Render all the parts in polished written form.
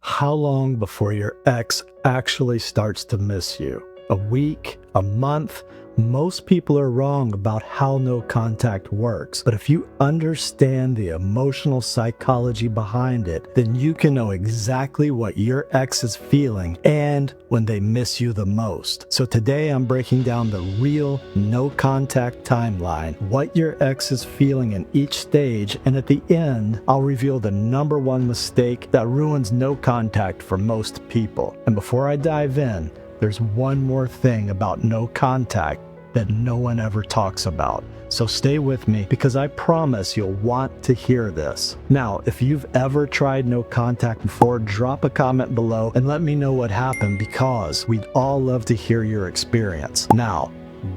How long before your ex actually starts to miss you? A week? A month? Most people are wrong about how no contact works, but if you understand the emotional psychology behind it, then you can know exactly what your ex is feeling and when they miss you the most. So today I'm breaking down the real no contact timeline, what your ex is feeling in each stage, and at the end, I'll reveal the number one mistake that ruins no contact for most people. And before I dive in, there's one more thing about no contact that no one ever talks about. So stay with me because I promise you'll want to hear this. Now, if you've ever tried no contact before, drop a comment below and let me know what happened because we'd all love to hear your experience. Now,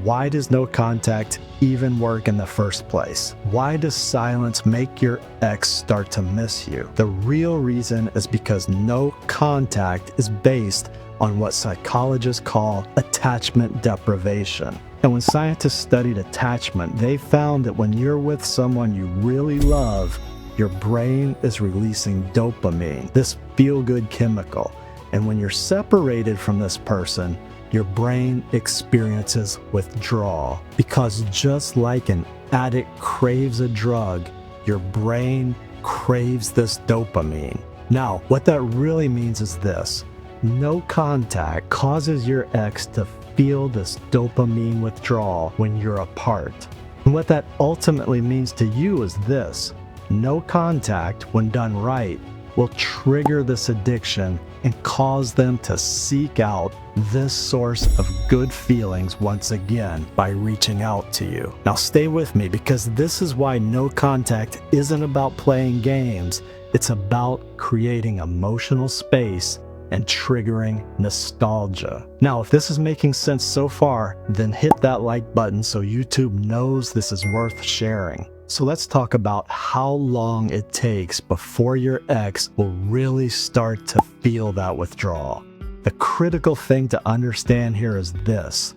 why does no contact even work in the first place? Why does silence make your ex start to miss you? The real reason is because no contact is based on what psychologists call attachment deprivation. And when scientists studied attachment, they found that when you're with someone you really love, your brain is releasing dopamine, this feel-good chemical. And when you're separated from this person, your brain experiences withdrawal. Because just like an addict craves a drug, your brain craves this dopamine. Now, what that really means is this. No contact causes your ex to feel this dopamine withdrawal when you're apart. And what that ultimately means to you is this. No contact, when done right, will trigger this addiction and cause them to seek out this source of good feelings once again by reaching out to you. Now stay with me because this is why no contact isn't about playing games. It's about creating emotional space and triggering nostalgia. Now, if this is making sense so far, then hit that like button so YouTube knows this is worth sharing. So let's talk about how long it takes before your ex will really start to feel that withdrawal. The critical thing to understand here is this.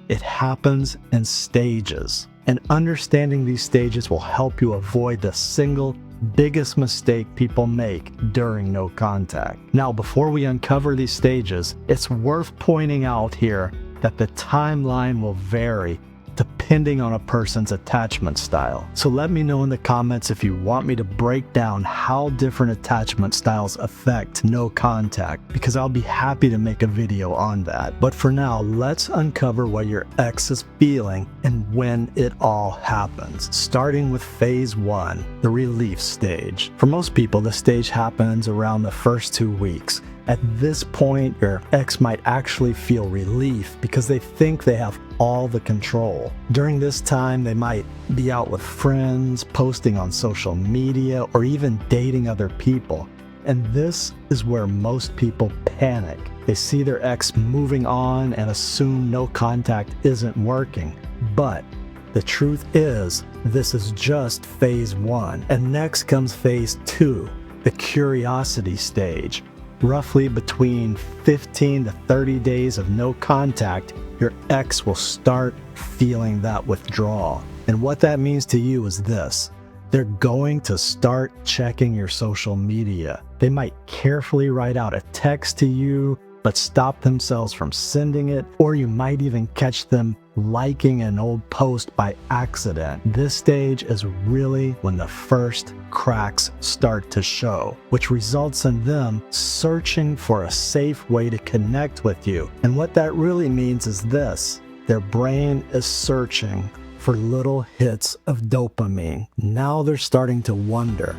It happens in stages, and understanding these stages will help you avoid the single biggest mistake people make during no contact. Now, before we uncover these stages, it's worth pointing out here that the timeline will vary depending on a person's attachment style. So let me know in the comments if you want me to break down how different attachment styles affect no contact, because I'll be happy to make a video on that. But for now, let's uncover what your ex is feeling and when it all happens. Starting with phase 1, the relief stage. For most people, the stage happens around the first 2 weeks. At this point, your ex might actually feel relief because they think they have all the control. During this time, they might be out with friends, posting on social media, or even dating other people. And this is where most people panic. They see their ex moving on and assume no contact isn't working. But the truth is, this is just phase 1. And next comes phase 2, the curiosity stage. Roughly between 15 to 30 days of no contact, your ex will start feeling that withdrawal. And what that means to you is this. They're going to start checking your social media. They might carefully write out a text to you, but stop themselves from sending it, or you might even catch them liking an old post by accident. This stage is really when the first cracks start to show, which results in them searching for a safe way to connect with you. And what that really means is this. Their brain is searching for little hits of dopamine. Now they're starting to wonder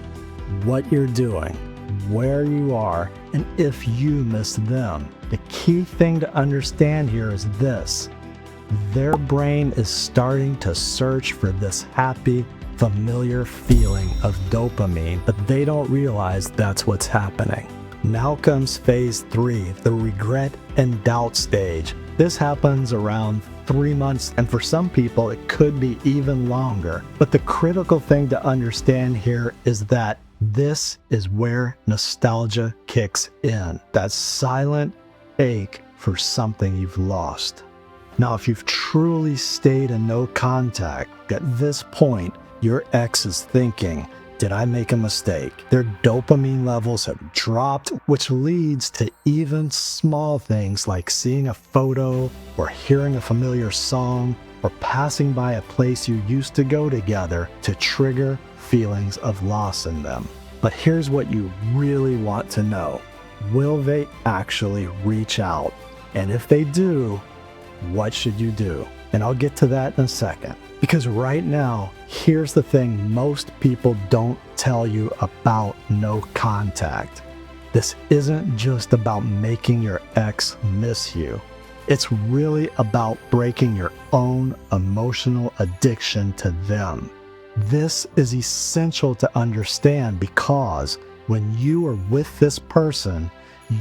what you're doing, where you are, and if you miss them. The key thing to understand here is this. Their brain is starting to search for this happy, familiar feeling of dopamine, but they don't realize that's what's happening. Now comes phase 3, the regret and doubt stage. This happens around 3 months, and for some people it could be even longer. But the critical thing to understand here is that this is where nostalgia kicks in. That silent ache for something you've lost. Now, if you've truly stayed in no contact, at this point, your ex is thinking, did I make a mistake? Their dopamine levels have dropped, which leads to even small things like seeing a photo or hearing a familiar song or passing by a place you used to go together to trigger feelings of loss in them. But here's what you really want to know. Will they actually reach out? And if they do, what should you do? And I'll get to that in a second. Because right now, here's the thing most people don't tell you about no contact. This isn't just about making your ex miss you. It's really about breaking your own emotional addiction to them. This is essential to understand because when you are with this person,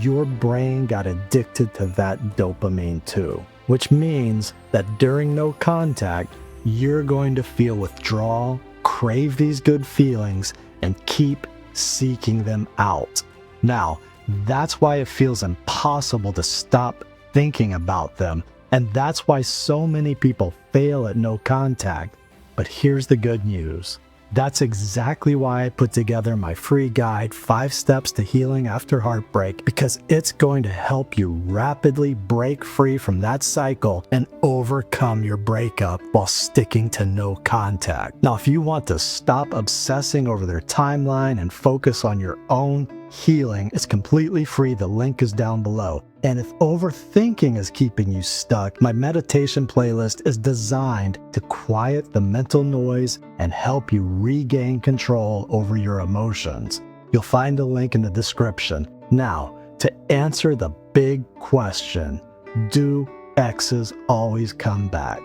your brain got addicted to that dopamine too, which means that during no contact, you're going to feel withdrawal, crave these good feelings, and keep seeking them out. Now, that's why it feels impossible to stop thinking about them, and that's why so many people fail at no contact. But here's the good news. That's exactly why I put together my free guide, 5 Steps to Healing After Heartbreak, because it's going to help you rapidly break free from that cycle and overcome your breakup while sticking to no contact. Now, if you want to stop obsessing over their timeline and focus on your own healing, it's completely free. The link is down below. And if overthinking is keeping you stuck, my meditation playlist is designed to quiet the mental noise and help you regain control over your emotions. You'll find a link in the description. Now, to answer the big question, do exes always come back?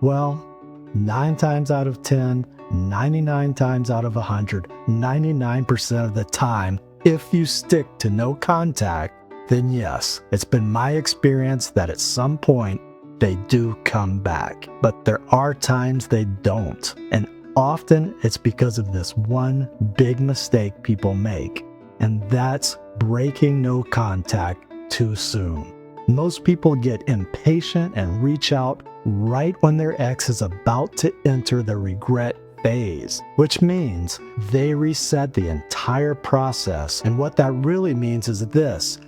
Well, 9 times out of 10, 99 times out of 100, 99% of the time, if you stick to no contact, then yes, it's been my experience that at some point they do come back. But there are times they don't. And often it's because of this one big mistake people make. And that's breaking no contact too soon. Most people get impatient and reach out right when their ex is about to enter the regret phase, which means they reset the entire process. And what that really means is this.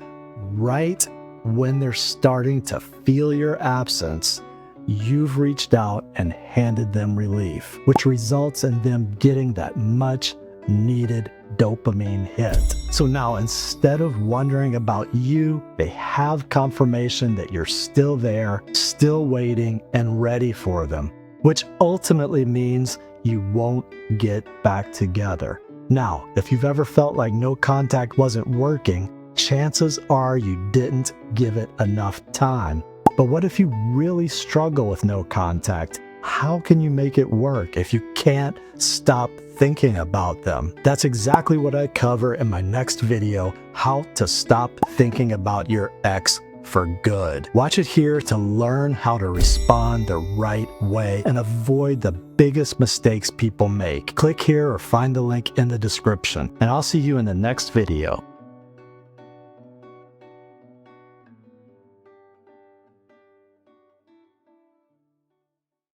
Right when they're starting to feel your absence, you've reached out and handed them relief, which results in them getting that much needed dopamine hit. So now instead of wondering about you, they have confirmation that you're still there, still waiting and ready for them, which ultimately means you won't get back together. Now, if you've ever felt like no contact wasn't working, chances are you didn't give it enough time. But what if you really struggle with no contact? How can you make it work if you can't stop thinking about them? That's exactly what I cover in my next video, how to stop thinking about your ex for good. Watch it here to learn how to respond the right way and avoid the biggest mistakes people make. Click here or find the link in the description, and I'll see you in the next video.